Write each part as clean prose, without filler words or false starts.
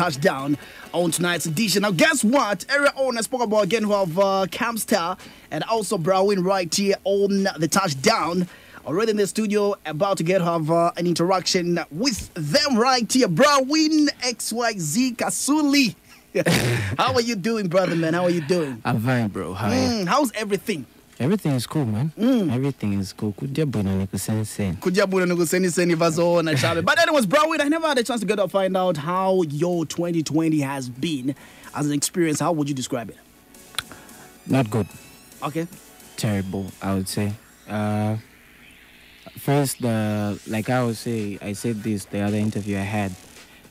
touchdown on tonight's edition. Now, guess what? Area owner spoke about again who have Camstar and also Brawin right here on the touchdown. Already in the studio, about to have an interaction with them right here. Brawin XYZ Kasuli. How are you doing, brother, man? How are you doing? I'm fine, bro. How are you? How's everything? Everything is cool, man. Everything is cool. But anyways, Brawin, I never had a chance to get to find out how your 2020 has been as an experience. How would you describe it? Not good. Okay. Terrible, I would say. First, like I said this the other interview I had.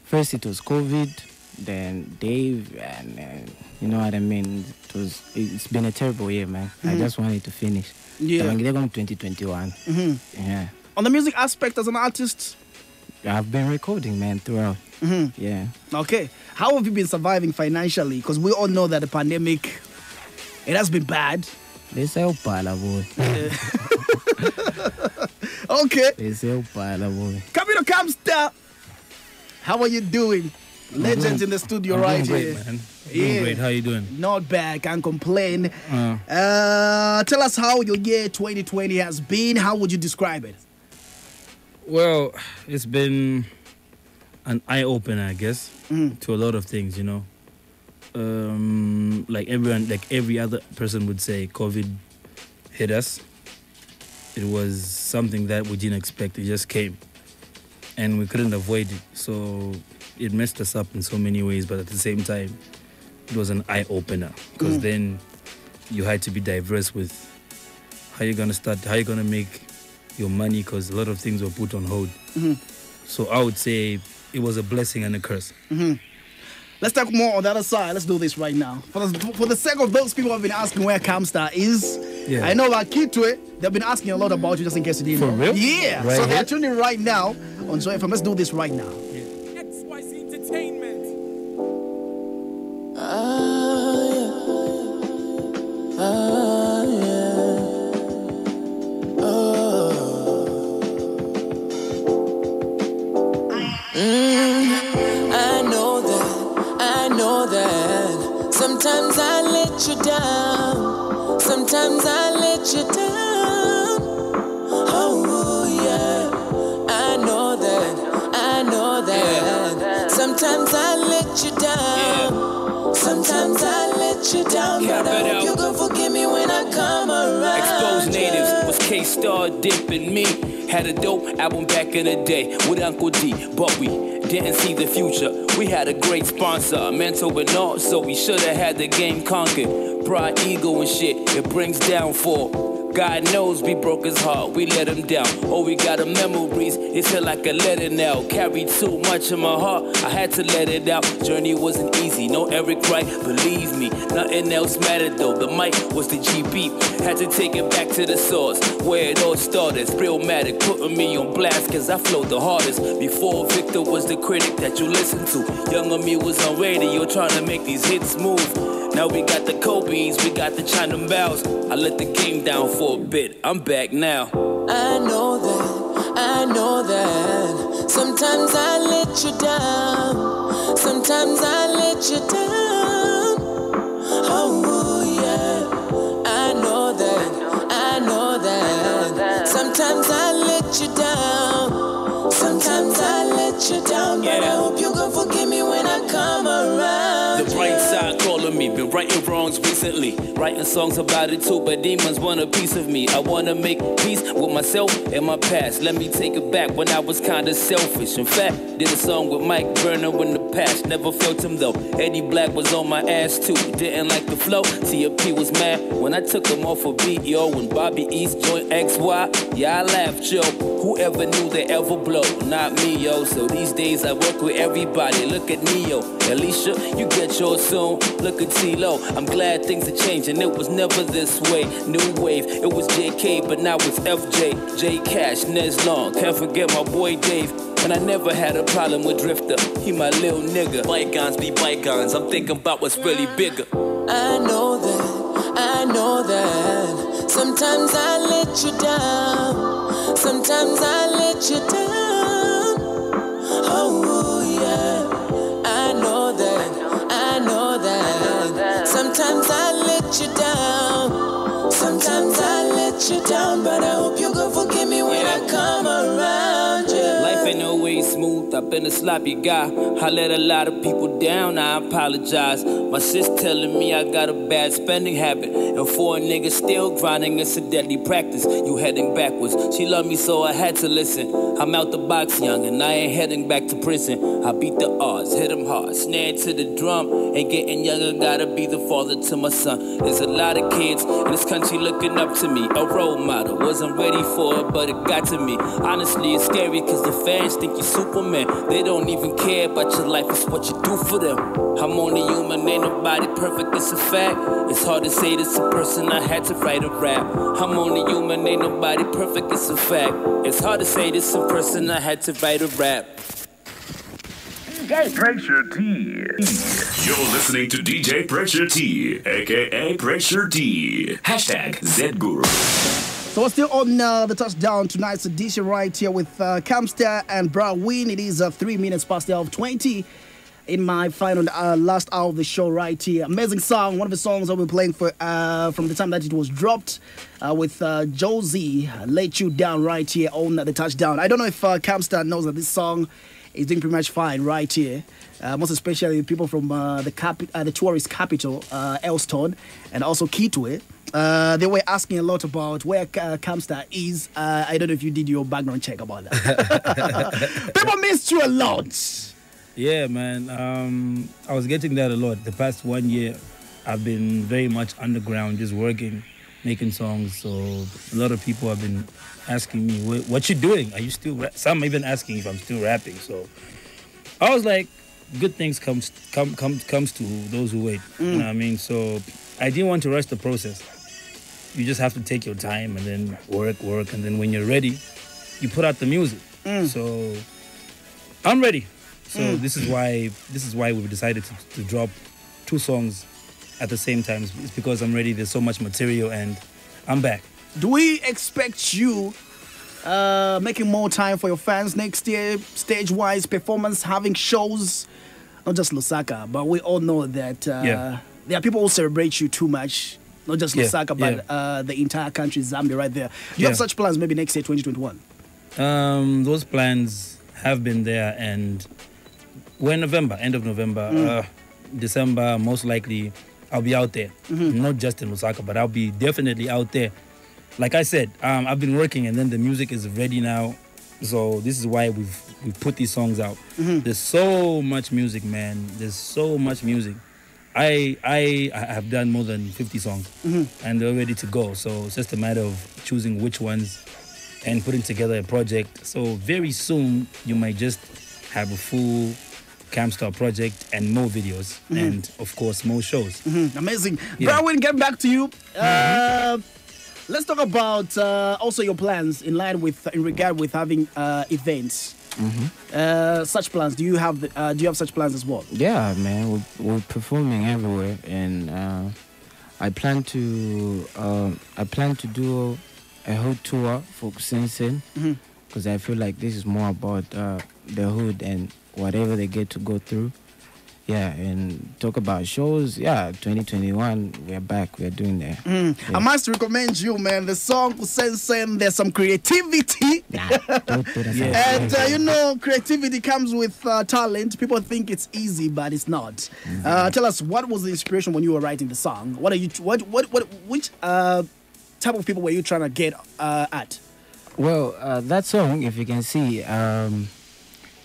First, it was COVID. Then Dave, and you know what I mean. It's been a terrible year, man. I just wanted to finish. Yeah. They're going 2021. Yeah. On the music aspect, as an artist, I've been recording, man, throughout. Yeah. Okay. How have you been surviving financially? Because we all know that the pandemic, it has been bad. They say Opala, boy. Okay. They say Opala, boy. Camilo Camstar, how are you doing? Legends in the studio right great, here. Man. Doing great. How you doing? Not bad. Can't complain. Tell us how your year 2020 has been. How would you describe it? Well, it's been an eye-opener, I guess, to a lot of things, you know. Like every other person would say, COVID hit us. It was something that we didn't expect. It just came. And we couldn't avoid it. So it messed us up in so many ways, but at the same time, it was an eye-opener. Because then you had to be diverse with how you're going to start, how you're going to make your money, because a lot of things were put on hold. So I would say it was a blessing and a curse. Let's talk more on the other side. Let's do this right now. For the sake of those people who have been asking where Camstar is, I know that Kitwe, they've been asking a lot about you just in case you didn't know. For real? Yeah. Right so they're here? tuning right now on Joy FM. Let's do this right now. XYZ Entertainment. I know that. Sometimes I let you down. Sometimes I let you down. Oh yeah. I know that. Sometimes I let you down. Sometimes I let you down. But I hope you gon' forgive me when I come around. Exposed Natives was K-Star dipping me. Had a dope album back in the day with Uncle D, but we didn't see the future. We had a great sponsor, a mentor and all, so we should've had the game conquered. Pride, ego and shit, it brings downfall. God knows we broke his heart, we let him down. Oh, we got a memories, it's hit like a letter now. Carried too much in my heart, I had to let it out. Journey wasn't easy, no Eric Wright, believe me. Nothing else mattered though, the mic was the GB. Had to take it back to the source, where it all started. Sprillmatic, putting me on blast, cause I flowed the hardest. Before Victor was the critic that you listened to. Younger me was on radio, trying to make these hits move. Now we got the Kobe's, we got the China Bells. I let the game down for a bit, I'm back now. I know that. Sometimes I let you down. Sometimes I let you down. Oh yeah. I know that. Sometimes I let you down. Sometimes I let you down. But I hope you gon' forgive me when I come around. The bright side calling me, been righting wrongs recently. Writing songs about it too, but demons want a piece of me. I wanna make peace with myself and my past. Let me take it back when I was kinda selfish. In fact, did a song with Mike Burner in the past. Never felt him though. Eddie Black was on my ass too. Didn't like the flow. T.O.P. was mad when I took him off a beat, yo. When Bobby East joined XY, yeah, I laughed, yo. Whoever knew they ever blow? Not me, yo. So these days I work with everybody. Look at Neo, Alicia, you get yours soon. Look at T-Lo, I'm glad things are changing. It was never this way. New wave, it was JK, but now it's FJ. J Cash, Nez Long, can't forget my boy Dave. And I never had a problem with Drifter, he my little nigga. Bygones be bygones, I'm thinking about what's really bigger. I know that. Sometimes I let you down. Sometimes I let you down. Oh yeah. I know Sometimes I let you down. Sometimes I let you down, but I hope you go forgive me when I come around you. Life ain't always smooth, I've been a sloppy guy. I let a lot of people down, I apologize. My sis telling me I got a bad spending habit, and for a nigga still grinding, it's a deadly practice. You heading backwards, she loved me so I had to listen. I'm out the box young and I ain't heading back to prison. I beat the odds, hit them hard, snare to the drum. Ain't getting younger, gotta be the father to my son. There's a lot of kids in this country looking up to me, a role model. Wasn't ready for it, but it got to me. Honestly, it's scary cause the fans think you're Superman. They don't even care about your life, it's what you do for them. I'm only human, ain't nobody perfect, it's a fact. It's hard to say this a person, I had to write a rap. I'm only human, ain't nobody perfect, it's a fact. It's hard to say this a person, I had to write a rap. DJ Pressure T. You're listening to DJ Pressure T, aka Pressure T. Hashtag ZGuru. So we're still on the touchdown tonight's edition right here with Camstar and Brawin. It is 3 minutes past the hour of 20 in my final last hour of the show right here. Amazing song, one of the songs I'll be playing for from the time that it was dropped with Josie, Let You Down right here on the touchdown. I don't know if Camstar knows that this song is doing pretty much fine right here. Most especially people from the tourist capital, Elston, and also Kitwe. They were asking a lot about where Camstar is. I don't know if you did your background check about that. People missed you a lot. Yeah, man. I was getting that a lot. The past 1 year, I've been very much underground, just working, making songs. So a lot of people have been asking me, what you doing? Are you still some even asking if I'm still rapping. So I was like, good things comes to those who wait. You know what I mean? So I didn't want to rush the process. You just have to take your time and then work, and then when you're ready, you put out the music. So I'm ready. So this is why we've decided to drop 2 songs at the same time. It's because I'm ready. There's so much material and I'm back. Do we expect you making more time for your fans next year, stage-wise, performance, having shows? Not just Lusaka, but we all know that there are people who celebrate you too much. Not just Lusaka, but the entire country, Zambia, right there. Do you have such plans maybe next year, 2021? Those plans have been there, and we're in November, end of November, December, most likely I'll be out there. Not just in Lusaka, but I'll be definitely out there. Like I said, I've been working, and then the music is ready now. So this is why we've put these songs out. There's so much music, man. There's so much music. I have done more than 50 songs, and they're ready to go. So it's just a matter of choosing which ones and putting together a project. So very soon you might just have a full Camstar project and more videos, and of course more shows. Amazing. Brawin, get back to you. Let's talk about also your plans in regard with having events. Such plans. Do you have such plans as well? Yeah, man. We're performing everywhere, and I plan to do a whole tour for Sensen, because I feel like this is more about the hood and whatever they get to go through. Yeah, and talk about shows. Yeah, 2021, we're back. We're doing that. I must recommend you, man. The song Sensen, there's some creativity. Don't do that. And you know, creativity comes with talent. People think it's easy, but it's not. Tell us, what was the inspiration when you were writing the song? Which type of people were you trying to get at? Well, that song, if you can see,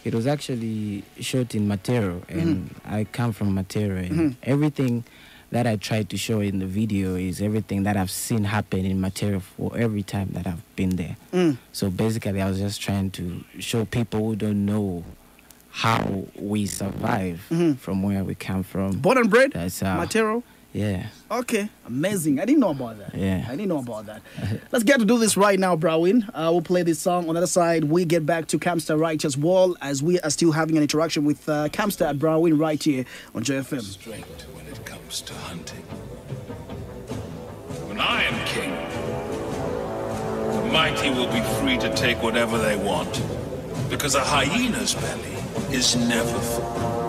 it was actually shot in Matero, and I come from Matero, and everything that I tried to show in the video is everything that I've seen happen in Matero for every time that I've been there. So basically, I was just trying to show people who don't know how we survive from where we come from. Born and bred? That's Matero? Yeah. Okay, amazing. I didn't know about that. Yeah. I didn't know about that. Let's get to do this right now, Brawin. We'll play this song. On the other side, we get back to Camstar right as well, as we are still having an interaction with Camstar and Brawin right here on JFM. Strength when it comes to hunting. When I am king, the mighty will be free to take whatever they want, because a hyena's belly is never full.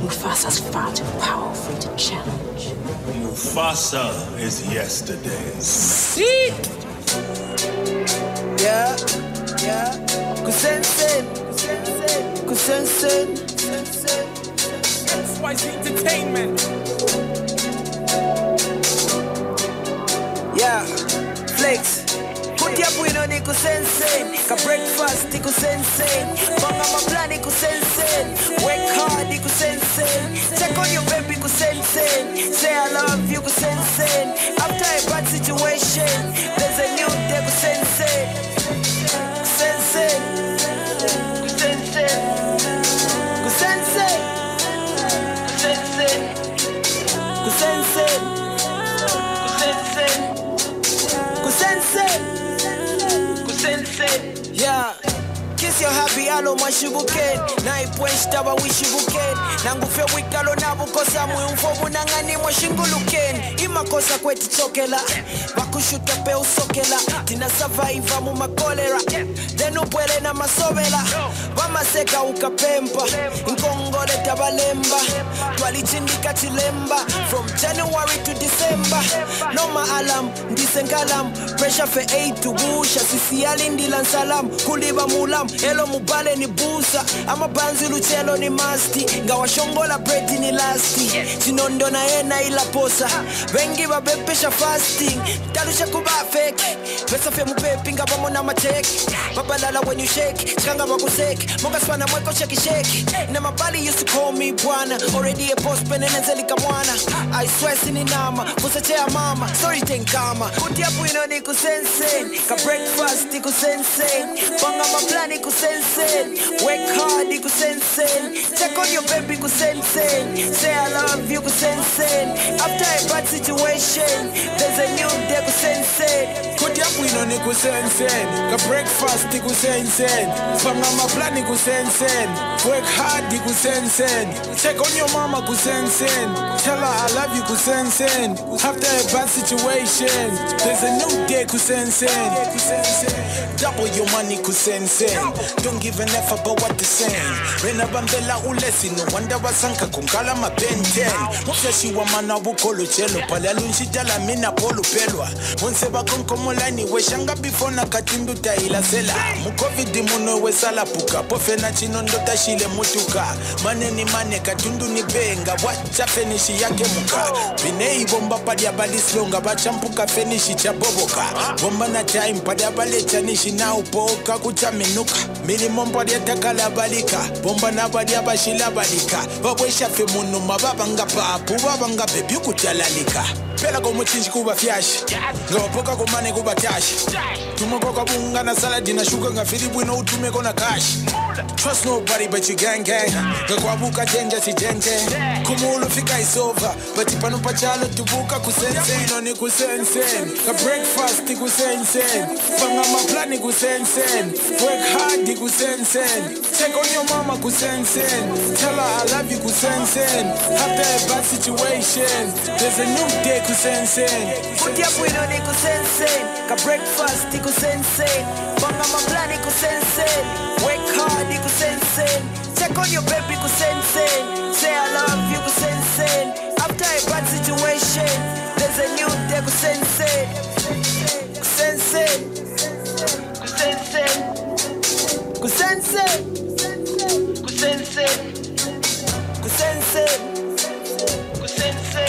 Mufasa's far too powerful to challenge. Mufasa is yesterday. See? Yeah, yeah. Kusensen. XYZ Entertainment. Yeah, Flex. Put your point on Nico Sensen. Ka breakfast, Nico Sensen. Bang on my plan, Nico Sensen. Work hard, Nico Sensen. Check on your baby, Nico Sensen. Say I love you, Nico Sensen. After a bad situation, there's a new day, Nico Sensen. Sensen. Sensen. Sensen. Sensen. Sensen. Yeah. Kiss your happy alo mashibuken na ipwesta ba wishibuken nangu fe wikalo nabu kosa mumfobu nangani mwashinguluken imakosa kwetu chokela bakushuta pe usokela tina survive mu makolera then upwele na masobela bamaseka ukapempa inkongole tabalemba twalichindika chilemba from January to December no ma alam ndisengalam pressure fe 8 to busha sisi alindila salam kuliba mulam elo mubale ni busa ama banzi luchelo ni masti ngawashongola bread ni lasti chinondo na ena ila posa wengi babepesha fasting talusha kuba fake pesa fe mupepi ngabamo na macheki babalala when you shake changa bakuseki monga swana mweko shake na mabali used to call me bwana already a boss penenezeli kamwana I swear sini nama kusachea mama sorry tenkama kutia puino ni kusensen ka breakfast ni kusensen banga maplani kusensen work hard ni kusensen check on your baby kusensen say I love you kusensen after a bad situation there's a new day kusensen kutia puino ni kusensen ka breakfast ni kusensen banga maplani kusensen work hard ni kusensen check on your mama kusensen tell her I love you kusensen after a bad situation there's a new day kusensen double your money kusensen don't give an F about what they're saying rena bambela ulesi no wonder wasanka kungala mabenten mufyashi wa mana bukolo chelo pala lunchitala mina polo pelwa onse bakonkomolani weshanga before na katindu taila sela mu covid muno wesala puka pofena chino ndota shile mutuka maneni mane katundu ni benga wacha finishi yake muka binei bomba padia balislonga bachampuka finishi cha boboka bomba na time padia balecha nishi na upoka kuchaminuka minimum padia takala balika bomba na padia bashila balika babwesha fe munu mababanga papu babanga bebi kuchalalika pela como chinchi kuba fyashi ngapoka komane kuba tashi tumokoka bunga na salad na sugar ngafiri bwino utume kona cash trust nobody but you gang ngakwabuka jenja si jenje kumulu fika is over but ipano pachalo tubuka kusensen no ni kusensen ka breakfast ni kusensen banga maplani kusensen work hard ni kusensen check on your mama kusensen tell her I love you kusensen after a bad situation there's a new day kusensen kutia puino ni kusensen ka breakfast ni kusensen banga maplani kusensen work hard ni kusensen check on your baby kusensen say I love you kusensen after a bad situation there's a new day kusensen kusensen kusensen kusensen kusensen kusensen kusensen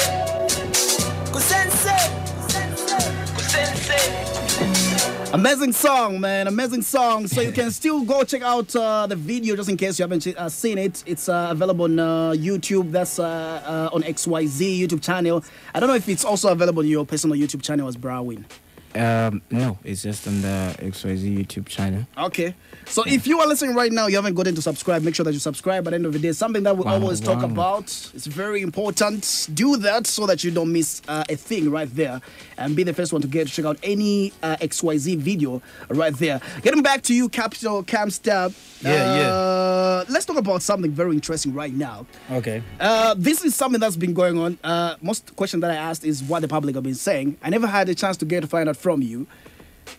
kusensen. Amazing song, man. Amazing song. So you can still go check out the video just in case you haven't seen it. It's available on YouTube. That's on XYZ YouTube channel. I don't know if it's also available on your personal YouTube channel as Brawin. No, it's just on the XYZ YouTube channel. Okay. So if you are listening right now, you haven't gotten to subscribe, make sure that you subscribe. At the end of the day, something that we always talk about. It's very important. Do that so that you don't miss a thing right there. And be the first one to check out any XYZ video right there. Getting back to you, Capital Camstar. Yeah. Let's talk about something very interesting right now. Okay. This is something that's been going on. Most question that I asked is what the public have been saying. I never had a chance to find out from you.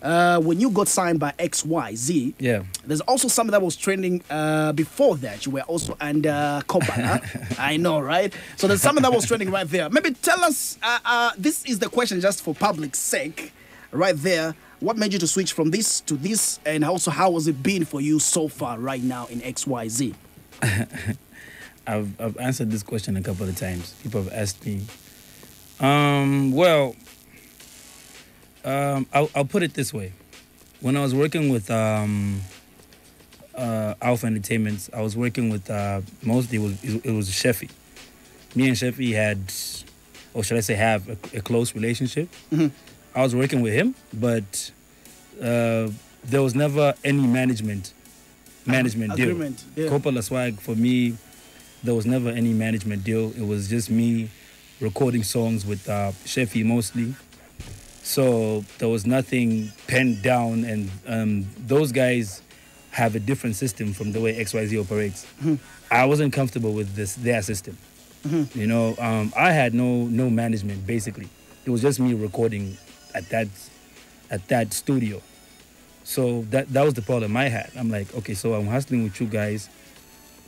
when you got signed by XYZ, Yeah. there's also something that was trending before that. You were also under Kobana. I know, right? So there's something that was trending right there. Maybe tell us, this is the question just for public's sake, right there. What made you to switch from this to this? And also, how has it been for you so far right now in XYZ? I've answered this question a couple of times. People have asked me. I'll put it this way. When I was working with Alpha Entertainment, I was working with mostly it was Sheffy. Me and Sheffy had, or should I say, have a close relationship. Mm-hmm. I was working with him, but there was never any management deal. Agreement, yeah. Coppola Swag, for me, there was never any management deal. It was just me recording songs with Sheffy mostly. So there was nothing penned down, and those guys have a different system from the way XYZ operates. Mm-hmm. I wasn't comfortable with their system. Mm-hmm. You know, I had no management basically. It was just me recording at that studio. So that was the problem I had. I'm like, okay, so I'm hustling with you guys.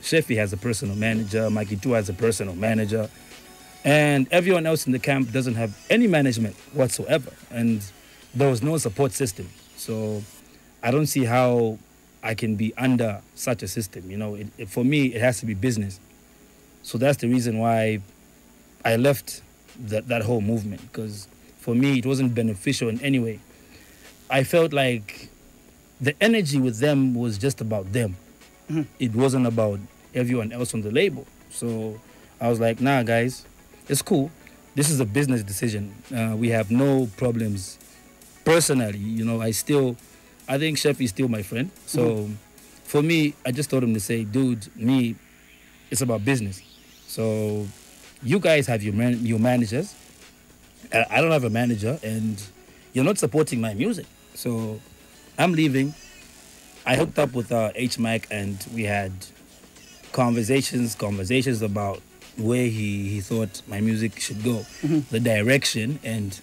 Sheffy has a personal manager. Mikey 2 has a personal manager. And everyone else in the camp doesn't have any management whatsoever. And there was no support system. So I don't see how I can be under such a system. You know, for me, it has to be business. So that's the reason why I left that whole movement. Because for me, it wasn't beneficial in any way. I felt like the energy with them was just about them. Mm-hmm. It wasn't about everyone else on the label. So I was like, nah, guys, it's cool. This is a business decision. We have no problems personally. You know, I think Sheffy is still my friend. So for me, I just told him to say, dude, me, it's about business. So you guys have your managers. I don't have a manager, and you're not supporting my music. So I'm leaving. I hooked up with H-Mac, and we had conversations about where he thought my music should go, the direction, and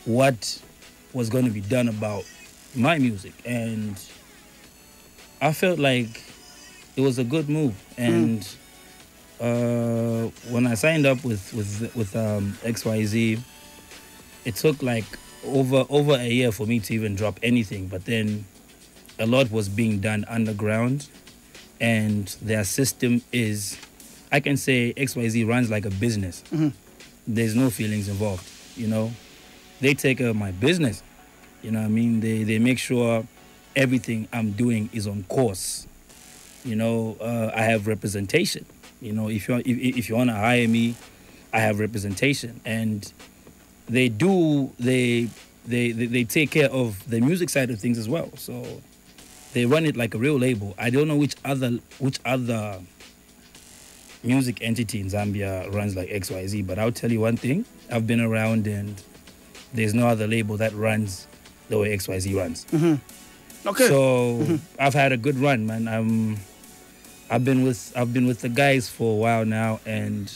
what was going to be done about my music. And I felt like it was a good move. And when I signed up with XYZ, it took like over a year for me to even drop anything. But then a lot was being done underground, and their system is, I can say XYZ runs like a business. There's no feelings involved, you know. They take care of my business, you know what I mean? They make sure everything I'm doing is on course. You know, I have representation. You know, if you want to hire me, I have representation. And they take care of the music side of things as well. So they run it like a real label. I don't know which other music entity in Zambia runs like XYZ, but I'll tell you one thing. I've been around, and there's no other label that runs the way XYZ runs. Okay. So I've had a good run, man. I've been with the guys for a while now, and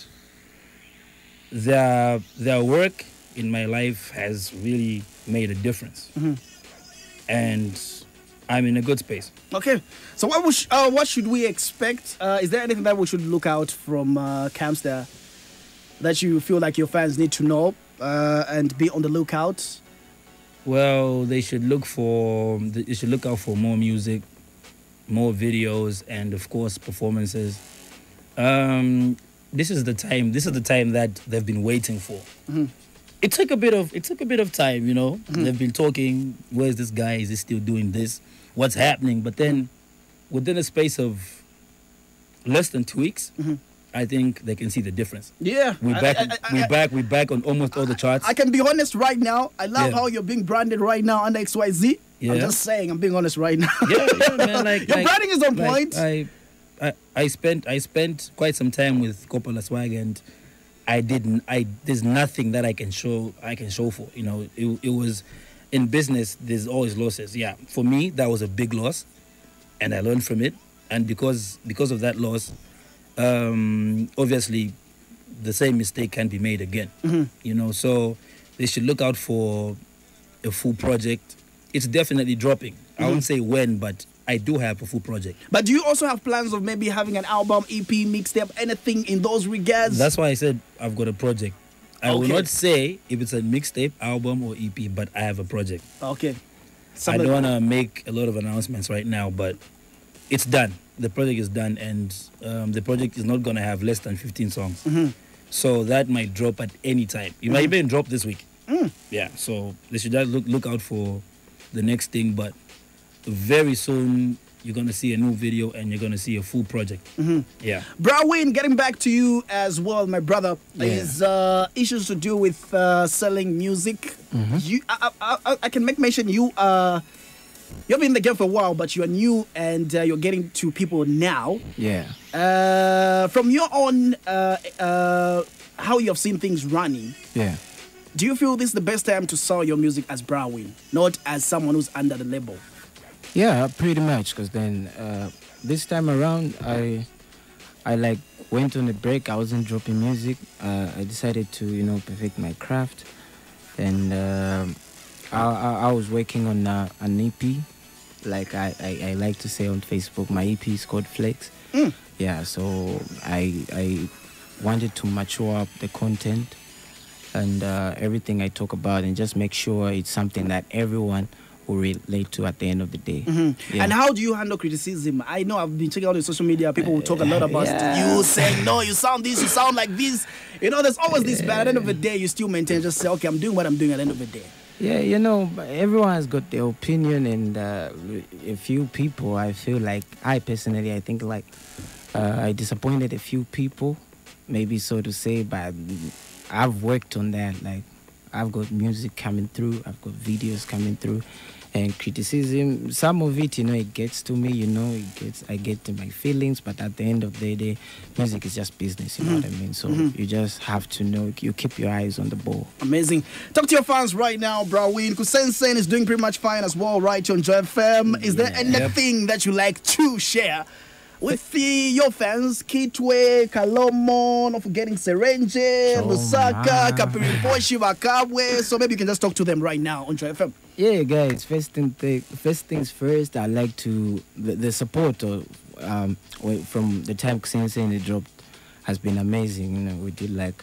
their work in my life has really made a difference. And I'm in a good space. Okay. So what should we expect? Is there anything that we should look out from Campstar that you feel like your fans need to know and be on the lookout? Well, they should look out for more music, more videos, and of course performances. This is the time that they've been waiting for. It took a bit of time, you know. They've been talking, where's this guy? Is he still doing this? What's happening? But then within a space of less than 2 weeks, I think they can see the difference. Yeah. We're back on almost all the charts. I can be honest right now. I love how you're being branded right now under XYZ. Yeah. I'm just saying, I'm being honest right now. Yeah, man. Your branding is on point. I spent quite some time with Coppola Swag, and there's nothing that I can show for. You know, it was, in business, there's always losses. Yeah. For me, that was a big loss, and I learned from it. And because of that loss, obviously the same mistake can be made again. You know, so they should look out for a full project it's definitely dropping. I won't say when, but I do have a full project. But do you also have plans of maybe having an album, EP, mixtape, anything in those regards? That's why I said I've got a project. I will Okay. not say if it's a mixtape, album, or EP, but I have a project. Okay. I don't want to make a lot of announcements right now, but it's done. The project is done, and the project is not going to have less than 15 songs. So that might drop at any time. It might even drop this week. Yeah, so they should just look out for the next thing, but very soon you're going to see a new video and you're going to see a full project. Yeah. Brawin, getting back to you as well, my brother, Yeah. is issues to do with selling music. You, I can make mention you you've been in the game for a while, but you are new and you're getting to people now. Yeah. From your own, how you have seen things running, Yeah. do you feel this is the best time to sell your music as Brawin, not as someone who's under the label? Yeah, pretty much. Because then this time around, I like went on a break. I wasn't dropping music. I decided to, perfect my craft, and I was working on an EP. Like I like to say on Facebook, my EP is called Flex. Yeah, so I wanted to mature up the content and everything I talk about, and just make sure it's something that everyone will relate to at the end of the day. Yeah. And how do you handle criticism? I know I've been checking out on social media. People will talk a lot about you saying, no, you sound this, you sound like this. There's always this, but at the end of the day, you still maintain, just say, okay, I'm doing what I'm doing at the end of the day. Yeah, everyone has got their opinion, and a few people, I feel like, I think like I disappointed a few people, maybe so to say, but I've worked on that. Like, I've got music coming through, I've got videos coming through, and criticism, some of it, it gets to me, I get to my feelings, but at the end of the day, music is just business, you know what I mean? So you just have to know, you keep your eyes on the ball. Amazing. Talk to your fans right now, Brawin. Kusensen is doing pretty much fine as well, right, on Joy FM. Is there anything that you like to share with your fans? Kitwe, Kalomo, not forgetting Serenge, Lusaka, Kapirimposhi, Wakabwe. So maybe you can just talk to them right now on Joy FM. Yeah, guys. First things first. I like to the support of, from the time Kusensen dropped has been amazing. We did like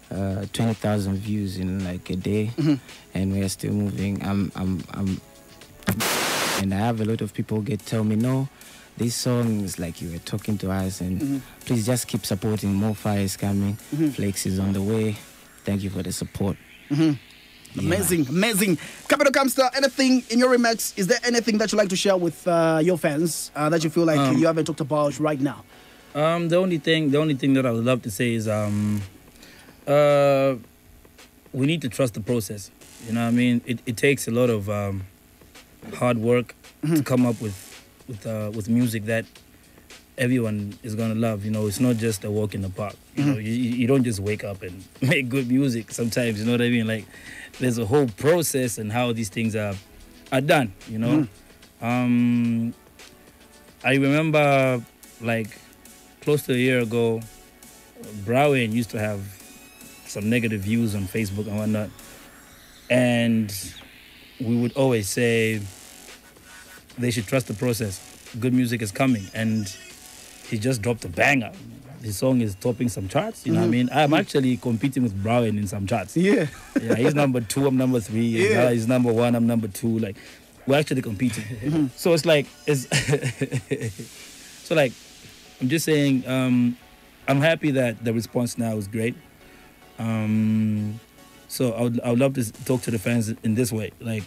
20,000 views in like a day, and we are still moving. And I have a lot of people tell me, no, this song is like you were talking to us, and please just keep supporting. More fire is coming. Flex is on the way. Thank you for the support. Amazing. Capital Camster, anything in your remarks? Is there anything that you like to share with your fans that you feel like you haven't talked about right now? The only thing that I would love to say is we need to trust the process. You know what I mean? It takes a lot of hard work to come up with music that everyone is gonna love. It's not just a walk in the park. You don't just wake up and make good music sometimes, you know what I mean? Like, there's a whole process and how these things are done, I remember, like, close to a year ago, Brawin used to have some negative views on Facebook and whatnot, and we would always say they should trust the process. Good music is coming, and he just dropped a banger. His song is topping some charts, you know what I mean? I'm actually competing with Brawin in some charts. Yeah, he's number 2, I'm number 3. Yeah. He's number 1, I'm number 2. Like, we're actually competing. So it's like, so like, I'm just saying, I'm happy that the response now is great. So I would love to talk to the fans in this way. Like,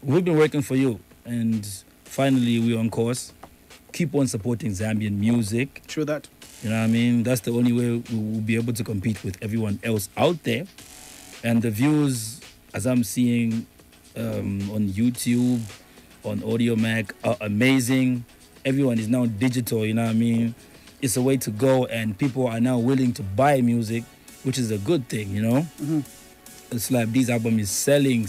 we've been working for you, and finally we're on course. Keep on supporting Zambian music. True that. You know what I mean? That's the only way we will be able to compete with everyone else out there. And the views, as I'm seeing on YouTube, on Audio Mac, are amazing. Everyone is now digital, you know what I mean? It's a way to go, and people are now willing to buy music, which is a good thing, It's like this album is selling.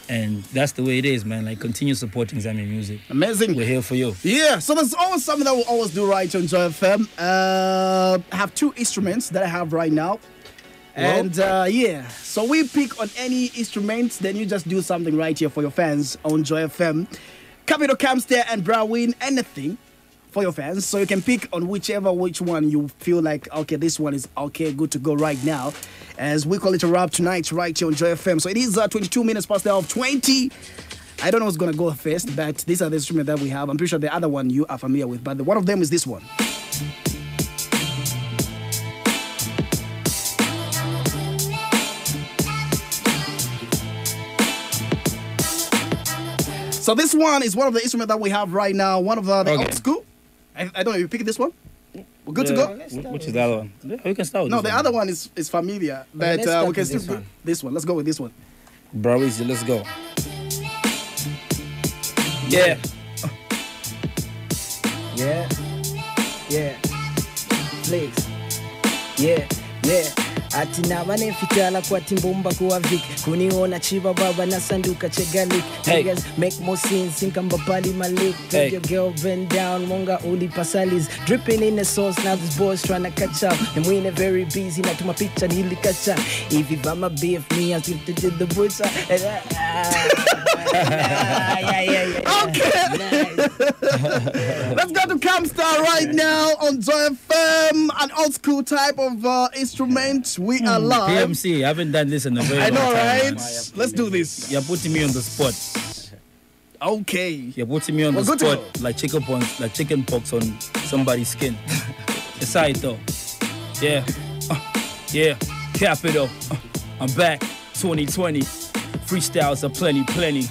And that's the way it is, man. Like, continue supporting Zambian music. Amazing. We're here for you. Yeah, so there's always something that we'll always do right on Joy FM. I have 2 instruments that I have right now. And yeah, so we pick on any instrument, then you just do something right here for your fans on Joy FM. Capital Camster and Brawin, anything for your fans. So you can pick on which one you feel like, okay, this one is okay, good to go right now. As we call it a wrap tonight, right here on Joy FM. So it is 22 minutes past the hour of 20. I don't know who's going to go first, but these are the instruments that we have. I'm pretty sure the other one you are familiar with, but one of them is this one. So this one is one of the instruments that we have right now, one of the old school. I don't know, you pick this one? We're good to go? Which is the other one? We can start with the other one is familiar, but we can still do this one. Let's go with this one. Bro, easy, let's go. Yeah. Yeah. Yeah. Flex. Yeah. Yeah. Ati na wanefitala kwa timbumba kuwa vik kuniona chiva baba na sanduka chegalik. Niggas make more scenes sinkamba pali malik. Tell your girl bend down monga uli pasalis dripping in the sauce. Now this boy's trying to catch up and we ain't very busy na tuma picture nili catch up. If you vama beef me as if to the butcher. Yeah. Okay. Let's go to Camstar right now on Joy FM, an old school type of instrument. We are live. PMC, I haven't done this in a very long time. I know, right? Man. Let's do this. You're putting me on the spot. Okay. You're putting me on the spot like chicken pox on somebody's skin. Aside though. Yeah. Yeah. Capital. I'm back. 2020. Freestyles are plenty.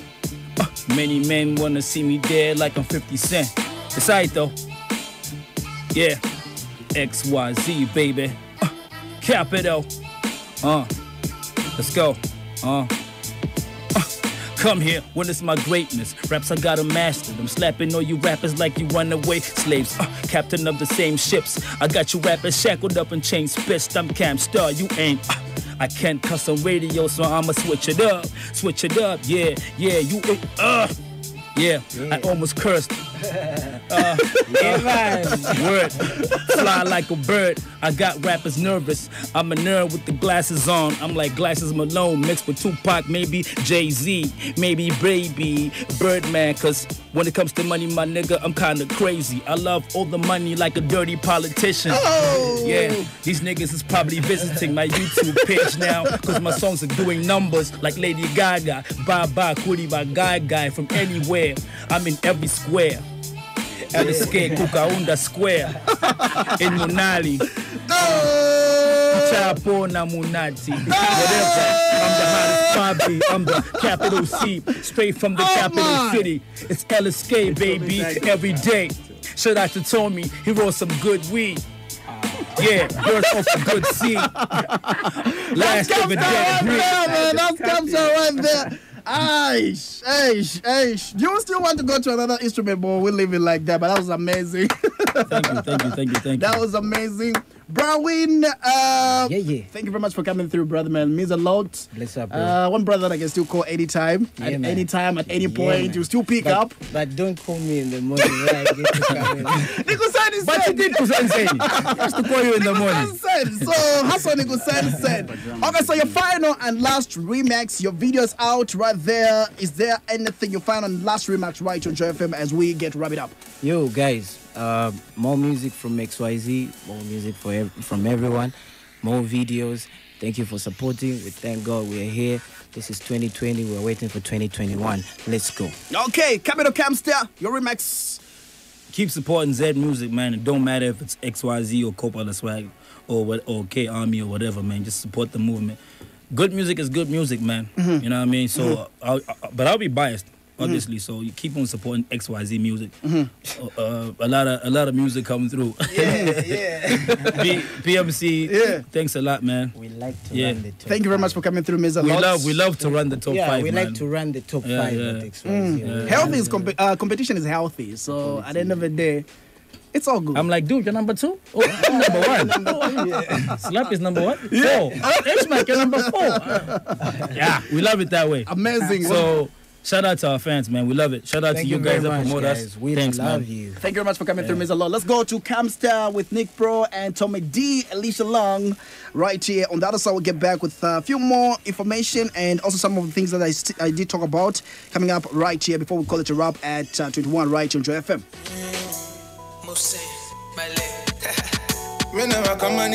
Many men wanna see me dead like I'm 50 Cent. Aside though. Yeah. XYZ, baby. Capital. Let's go. Come here, witness my greatness. Raps I gotta master them. Slapping all you rappers like you runaway slaves. Captain of the same ships. I got you rappers shackled up and chains spitched. I'm Camstar, you ain't. I can't cuss on radio, so I'ma switch it up. Yeah, you yeah, I almost cursed. Word, fly like a bird. I got rappers nervous. I'm a nerd with the glasses on. I'm like Glasses Malone mixed with Tupac, maybe Jay-Z, maybe Baby Birdman. Cause when it comes to money, my nigga, I'm kinda crazy. I love all the money like a dirty politician. Yeah, these niggas is probably visiting my YouTube page now. Cause my songs are doing numbers like Lady Gaga. Bye Kuri Guy from anywhere. I'm in every square. At the skate, Kukaunda Square. In Munali. Chapo na Munati. Whatever. I'm the hottest Bobby. I'm the capital C. Straight from the capital city. It's LSK, baby. Every day. Shout out to Tommy. He wrote some good weed. Yeah, birds off a good seed. Last of a dead breed. That's Camstar right there. Aish. You still want to go to another instrument, boy? We leave it like that, but that was amazing. Thank you. That was amazing. Brawin, yeah. Thank you very much for coming through, brother, man. It means a lot. Bless up, bro. One brother that I can still call anytime. At any time, at any point, you still pick up. But don't call me in the morning when I get to come in. But you did Kusan say. I used to call you in the morning. So, Hassan Nikusan said. Okay, so your final and last remix, your video's out right there. Is there anything you find on last remix right on Joy FM as we get to wrap it up? Yo, guys, more music from XYZ, more music from everyone, more videos. Thank you for supporting. We thank God we are here. This is 2020. We're waiting for 2021. Let's go. Okay, Capital Camstar, your remix. Keep supporting Z Music, man. It don't matter if it's XYZ or Copa the Swag or K Army or whatever, man. Just support the movement. Good music is good music, man. You know what I mean? So, but I'll be biased, obviously. So you keep on supporting XYZ music. A lot of music coming through. Yeah. PMC. Thanks a lot, man. We like to run the top. Thank you very much for coming through, Ms. We love to run the top 5. We man. like to run the top 5 at XYZ. Healthy is competition is healthy. So at the end of the day, it's all good. I'm like, dude, you're number 2? Oh, I'm number 1. Slap is number 1? 4. H-Mac, you're number 4. Yeah, we love it that way. Amazing. So Shout out to our fans, man. We love it. Shout out Thank to you you guys very that much, promote guys. us. We Thanks, love man. you. Thank you very much for coming through, Mr. Law. Let's go to Camstar with Nick Pro and Tommy D, Alicia Long, right here. On the other side, we'll get back with a few more information and also some of the things that I did talk about coming up right here before we call it a wrap at 21 right here on Joy FM. Whenever come on,